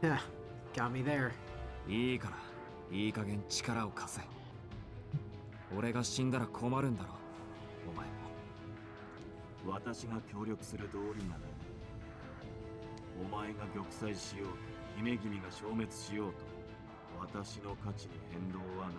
Got me there. いいからいい加減力を貸せ。俺が死んだら困るんだろお前も。私が協力する道理ならお前が玉砕しようと姫君が消滅しようと私の価値に変動はない。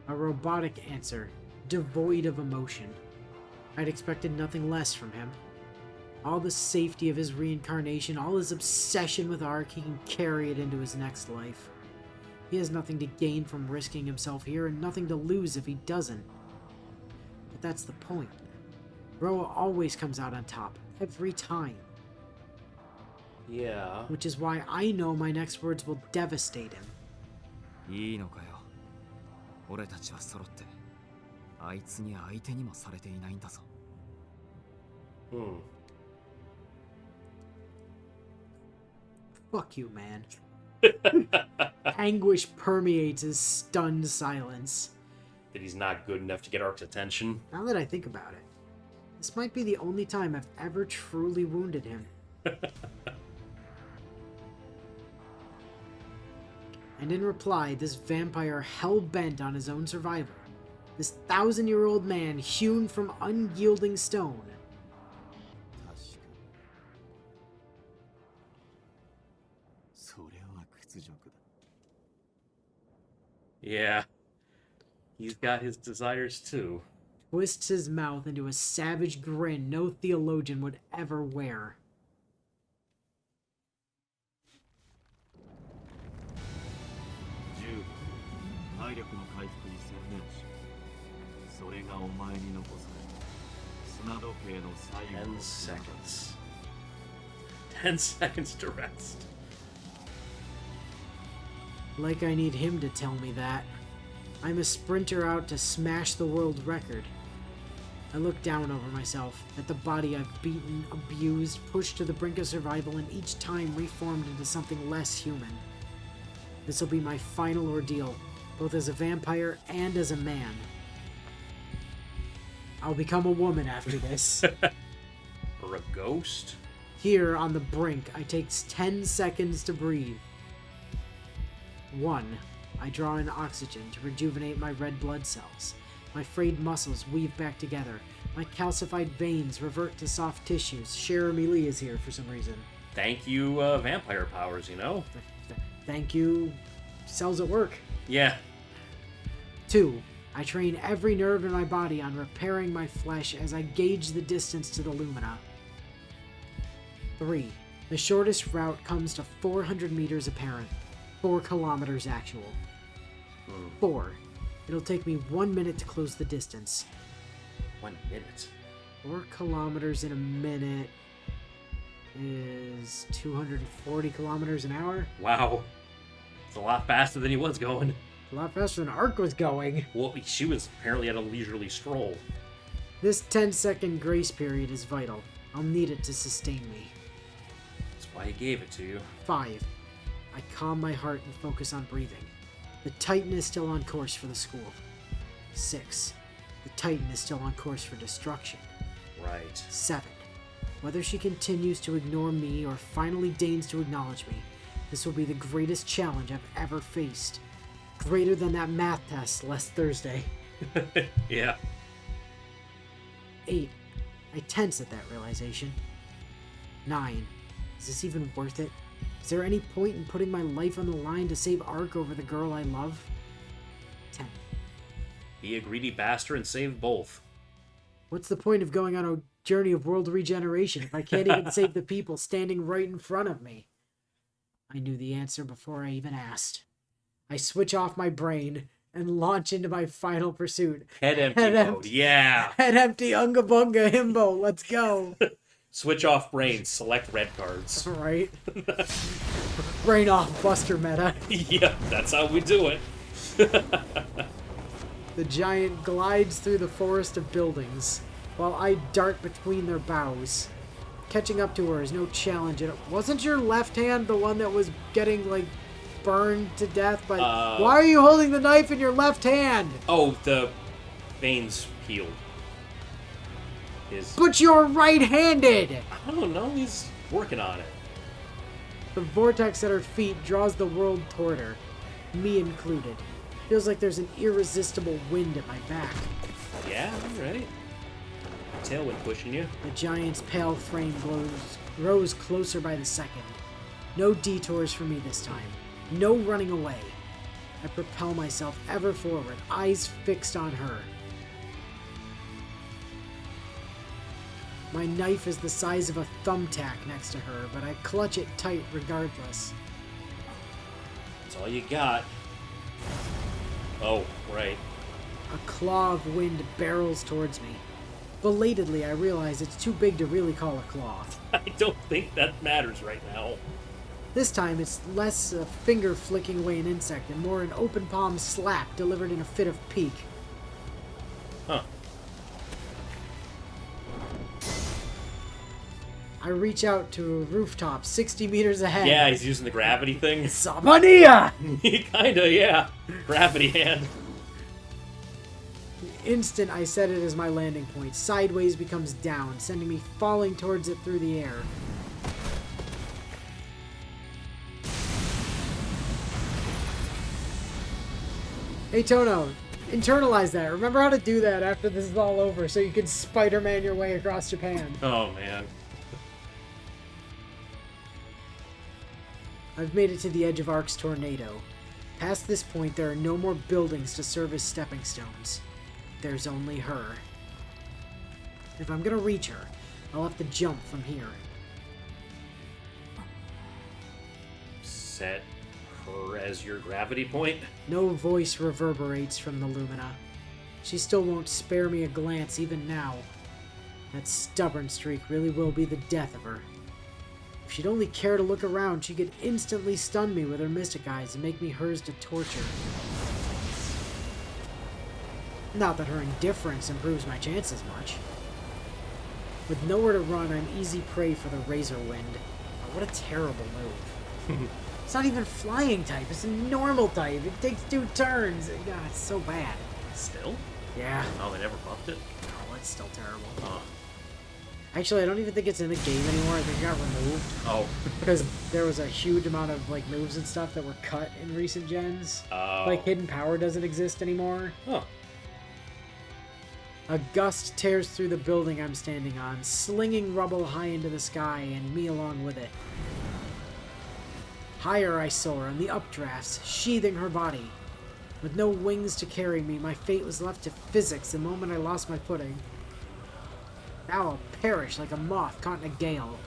A robotic answer, devoid of emotion. I'd expected nothing less from him. All the safety of his reincarnation, all his obsession with Ark, he can carry it into his next life. He has nothing to gain from risking himself here and nothing to lose if he doesn't. But that's the point. Roa always comes out on top, every time. Yeah. Which is why I know my next words will devastate him. いいのかよ。俺たちは揃ってあいつに相手にもされていないんだぞ。Fuck you, man. Anguish permeates his stunned silence. That he's not good enough to get Ark's attention. Now that I think about it, this might be the only time I've ever truly wounded him. And in reply, this vampire hell-bent on his own survival. This 1,000-year-old man hewn from unyielding stone. 確かそれは屈辱だ。 Yeah. He's got his desires too. Twists his mouth into a savage grin no theologian would ever wear. 体力の回復に専念し、それがお前に残された砂時計の最後の 10 seconds. 10 seconds to rest. Like I need him to tell me that. I'm a sprinter out to smash the world record. I look down over myself, at the body I've beaten, abused, pushed to the brink of survival, and each time reformed into something less human. This will be my final ordeal, both as a vampire and as a man. I'll become a woman after this. Or a ghost? Here, on the brink, I take 10 seconds to breathe. 1. I draw in oxygen to rejuvenate my red blood cells. My frayed muscles weave back together. My calcified veins revert to soft tissues. Jeremy Lee is here for some reason. Thank you, vampire powers, you know? Thank you, cells at work. Yeah. 2. I train every nerve in my body on repairing my flesh as I gauge the distance to the Lumina. 3. The shortest route comes to 400 meters apparent, 4 kilometers actual. 4. It'll take me 1 minute to close the distance. 1 minute? 4 kilometers in a minute is 240 kilometers an hour. Wow. It's a lot faster than he was going. A lot faster than Ark was going. Well, she was apparently at a leisurely stroll. This 10-second grace period is vital. I'll need it to sustain me. That's why he gave it to you. 5. I calm my heart and focus on breathing. The Titan is still on course for the school. 6. The Titan is still on course for destruction. Right. 7. Whether she continues to ignore me or finally deigns to acknowledge me, this will be the greatest challenge I've ever faced. Greater than that math test last Thursday. Yeah. 8. I tense at that realization. 9. Is this even worth it? Is there any point in putting my life on the line to save Ark over the girl I love? 10. Be a greedy bastard and save both. What's the point of going on a journey of world regeneration if I can't even save the people standing right in front of me? I knew the answer before I even asked. I switch off my brain and launch into my final pursuit. Head empty mode, yeah. Head empty, unga bunga himbo, let's go. Switch off brain, select red cards. Right? Brain off, Buster meta. Yeah, that's how we do it. The giant glides through the forest of buildings, while I dart between their boughs. Catching up to her is no challenge. And wasn't your left hand the one that was getting, like, burned to death? But why are you holding the knife in your left hand? Oh, the veins healed. His... But you're right-handed! I don't know, he's working on it. The vortex at her feet draws the world toward her, me included. Feels like there's an irresistible wind at my back. Yeah, right. Tailwind pushing you. The giant's pale frame grows closer by the second. No detours for me this time. No running away. I propel myself ever forward, eyes fixed on her. My knife is the size of a thumbtack next to her, but I clutch it tight regardless. That's all you got. Oh, right. A claw of wind barrels towards me. Belatedly, I realize it's too big to really call a claw. I don't think that matters right now. This time, it's less a finger flicking away an insect and more an open palm slap delivered in a fit of pique. Huh. I reach out to a rooftop 60 meters ahead. Yeah, he's using the gravity thing. Samania! Kinda, yeah. Gravity hand. The instant I set it as my landing point, sideways becomes down, sending me falling towards it through the air. Hey Tono, internalize that. Remember how to do that after this is all over so you can Spider-Man your way across Japan. Oh, man. I've made it to the edge of Ark's tornado. Past this point, there are no more buildings to serve as stepping stones. There's only her. If I'm gonna reach her, I'll have to jump from here. Set her as your gravity point. No voice reverberates from the Lumina. She still won't spare me a glance even now. That stubborn streak really will be the death of her. If she'd only care to look around, she could instantly stun me with her mystic eyes and make me hers to torture. Not that her indifference improves my chances much. With nowhere to run, I'm easy prey for the Razor Wind. Oh, what a terrible move. It's not even flying type, it's a normal type. It takes 2 turns. God, it's so bad. Still? Yeah. Oh, they never buffed it? Oh, it's still terrible. Oh. Actually, I don't even think it's in the game anymore. I think it got removed. Oh. Because there was a huge amount of like moves and stuff that were cut in recent gens. Oh. Like Hidden Power doesn't exist anymore. Huh. A gust tears through the building I'm standing on, slinging rubble high into the sky and me along with it. Higher I soar on the updrafts, sheathing her body. With no wings to carry me, my fate was left to physics the moment I lost my footing. Now I'll perish like a moth caught in a gale.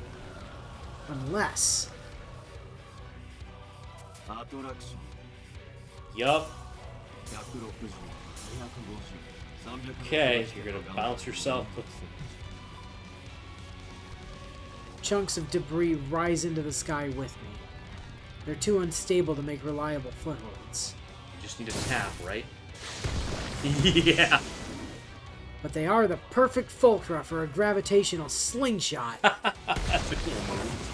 Unless... Yup. 160 250 Okay, you're gonna bounce yourself. chunks of debris rise into the sky with me. They're too unstable to make reliable footholds. You just need a tap, right? Yeah. But they are the perfect fulcra for a gravitational slingshot. That's a cool move.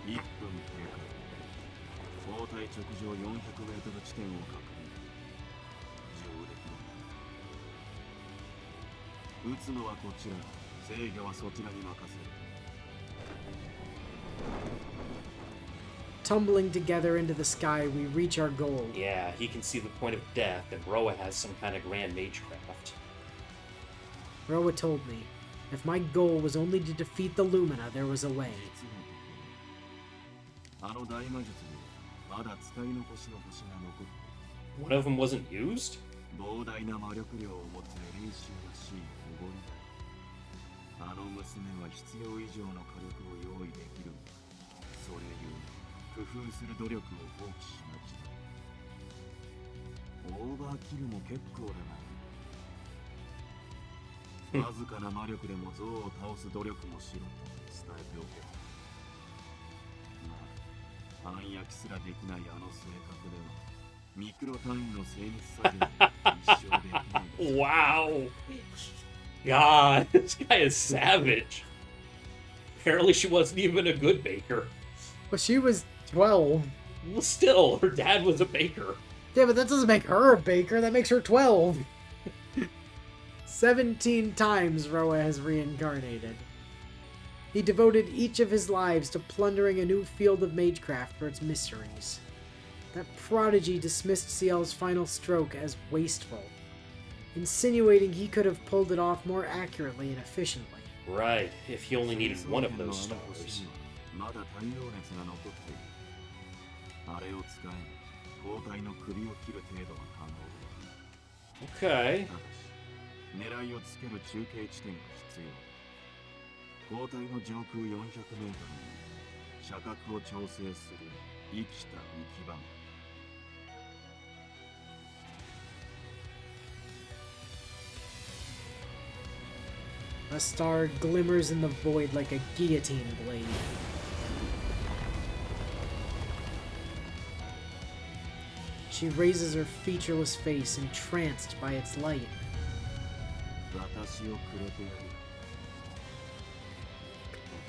1分経過。包帯直上400メートル地点を確認。上出来。撃つのはこちら。制御はそちらに任せる。 Tumbling together into the sky, we reach our goal. Yeah, he can see the point of death, and Roa has some kind of grand magecraft. Roa told me, if my goal was only to defeat the Lumina, there was a way. あの大魔術にまだ使い残しの星が残る。 One of them wasn't used? 膨大な魔力量を持つエリーシーらしいおごりだ。あの娘は必要以上の火力を用意できるが、それゆえ工夫する努力を放棄しがちだ。オーバーキルも結構だな。わずかな魔力でも像を倒す努力もしろと伝えておけ。まあ、暗躍すらできないあの性格では、ミクロ単位の精密さで一生できない。 Wow. God, this guy is savage. Apparently she wasn't even a good baker. But she was 12. Well, still, her dad was a baker. Yeah, but that doesn't make her a baker. That makes her 12. 17 times Roa has reincarnated. He devoted each of his lives to plundering a new field of magecraft for its mysteries. That prodigy dismissed Ciel's final stroke as wasteful, insinuating he could have pulled it off more accurately and efficiently. Right, if he only needed one of those stars. まだ太陽熱が残っている。あれを使えば交代の首を切る程度は可能だ。Okay. ただし、狙いをつける中継地点が必要だ。交代の上空400メートルに射角を調整する生きた浮き場が。A star glimmers in the void like a guillotine blade. She raises her featureless face, entranced by its light. 私をくれてやる。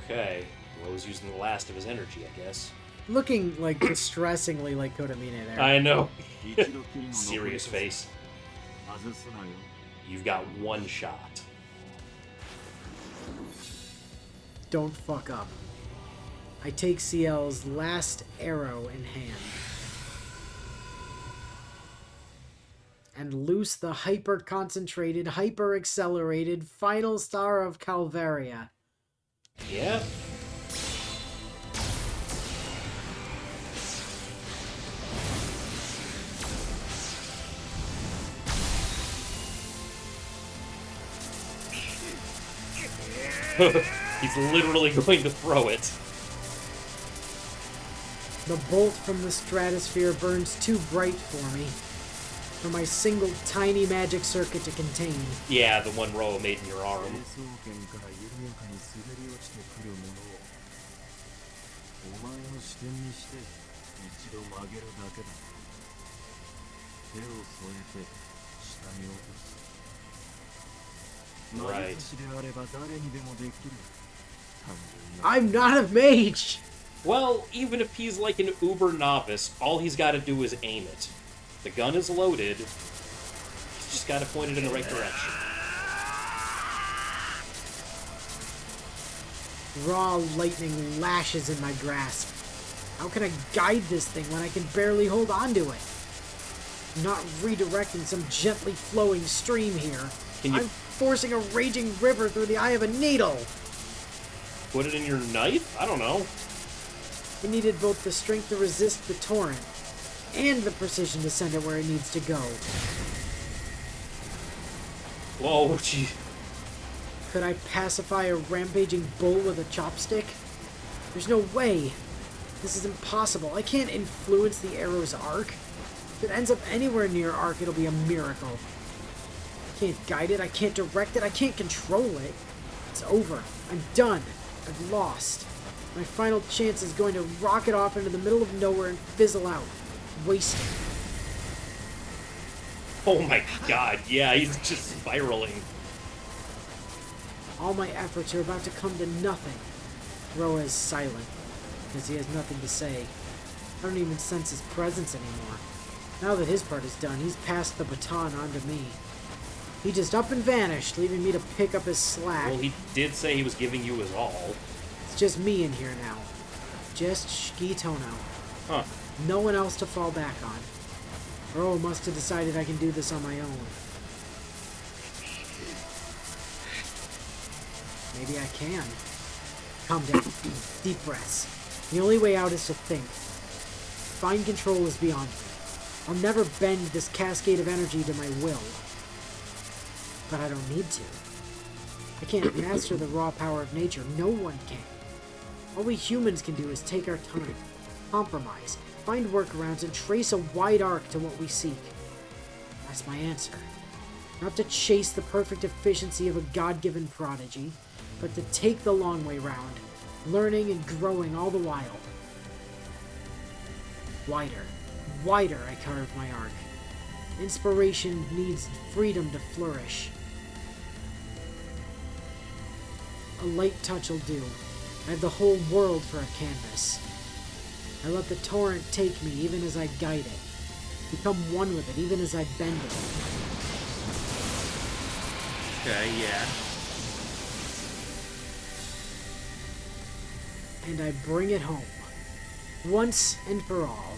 Okay. Ro's using the last of his energy, I guess. Looking like distressingly like Kodamine there. I know. 一度きりの残り Serious face. 外すなよ。 You've got one shot. Don't fuck up. I take Ciel's last arrow in hand and loose the hyper-concentrated, hyper-accelerated final star of Calvaria. Yeah. He's literally going to throw it. The bolt from the stratosphere burns too bright for me, for my single tiny magic circuit to contain. Yeah, the one Ro made in your arm. 成層圏から緩やかに滑り落ちてくるものをお前の視点にして一度曲げるだけだ。手を添えて下に落とす。 Right. 魔術師であれば誰にでもできる。単純な I'm not a mage! Well, even if he's like an uber novice, all he's got to do is aim it. The gun is loaded. He's just got to point it in the right direction. Raw lightning lashes in my grasp. How can I guide this thing when I can barely hold on to it? I'm not redirecting some gently flowing stream here. Can you- I'm forcing a raging river through the eye of a needle. Put it in your knife? I don't know. It needed both the strength to resist the torrent and the precision to send it where it needs to go. Whoa, gee. Could I pacify a rampaging bull with a chopstick? There's no way. This is impossible. I can't influence the arrow's arc. If it ends up anywhere near arc, it'll be a miracle. I can't guide it, I can't direct it, I can't control it. It's over. I'm done. I've lost. My final chance is going to rocket off into the middle of nowhere and fizzle out. Wasted. Oh my god, yeah, he's just spiraling. All my efforts are about to come to nothing. Roa is silent, because he has nothing to say. I don't even sense his presence anymore. Now that his part is done, he's passed the baton on to me. He just up and vanished, leaving me to pick up his slack. Well, he did say he was giving you his all. It's just me in here now. Just Shiki Tono. Huh. No one else to fall back on. Roa must have decided I can do this on my own. Maybe I can. Calm down. Deep breaths. The only way out is to think. Fine control is beyond me. I'll never bend this cascade of energy to my will. But I don't need to. I can't master the raw power of nature. No one can. All we humans can do is take our time, compromise, find workarounds, and trace a wide arc to what we seek. That's my answer. Not to chase the perfect efficiency of a God-given prodigy, but to take the long way round, learning and growing all the while. Wider, wider I carve my arc. Inspiration needs freedom to flourish. A light touch will do. I have the whole world for a canvas. I let the torrent take me even as I guide it. Become one with it even as I bend it. Okay, yeah. And I bring it home. Once and for all.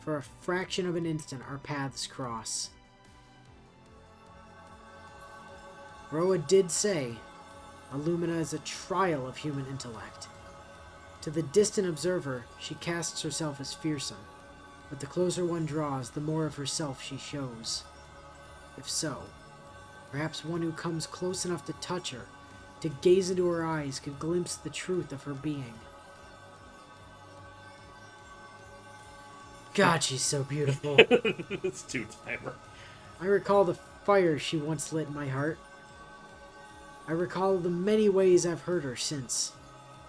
For a fraction of an instant, our paths cross. Roa did say, Illumina is a trial of human intellect. To the distant observer, she casts herself as fearsome, but the closer one draws, the more of herself she shows. If so, perhaps one who comes close enough to touch her, to gaze into her eyes, could glimpse the truth of her being. God, she's so beautiful. It's two-timer. I recall the fire she once lit in my heart. I recall the many ways I've hurt her since.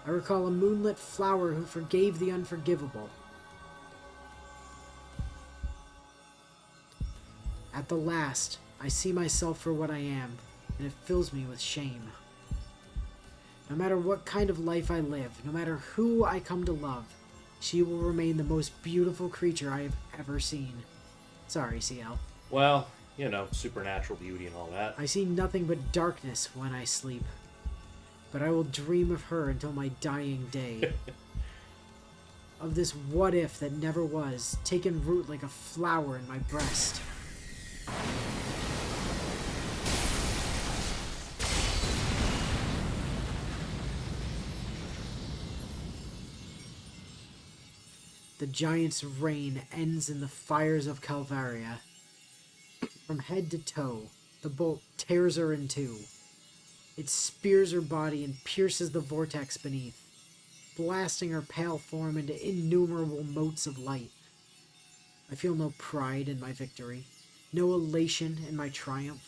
I recall a moonlit flower who forgave the unforgivable. At the last, I see myself for what I am, and it fills me with shame. No matter what kind of life I live, no matter who I come to love, she will remain the most beautiful creature I have ever seen. Sorry, CL. Well, you know, supernatural beauty and all that. I see nothing but darkness when I sleep. But I will dream of her until my dying day. Of this what if that never was, taken root like a flower in my breast. The giant's reign ends in the fires of Calvaria. From head to toe, the bolt tears her in two. It spears her body and pierces the vortex beneath, blasting her pale form into innumerable motes of light. I feel no pride in my victory, no elation in my triumph.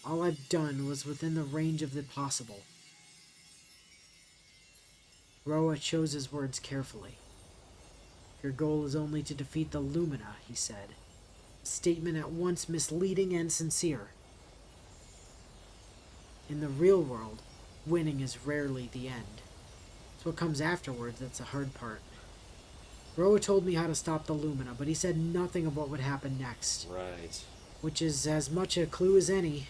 All I've done was within the range of the possible. Roa chose his words carefully. Your goal is only to defeat the Lumina, he said. A statement at once misleading and sincere. In the real world, winning is rarely the end. It's what comes afterwards that's the hard part. Roa told me how to stop the Lumina, but he said nothing of what would happen next. Right. Which is as much a clue as any.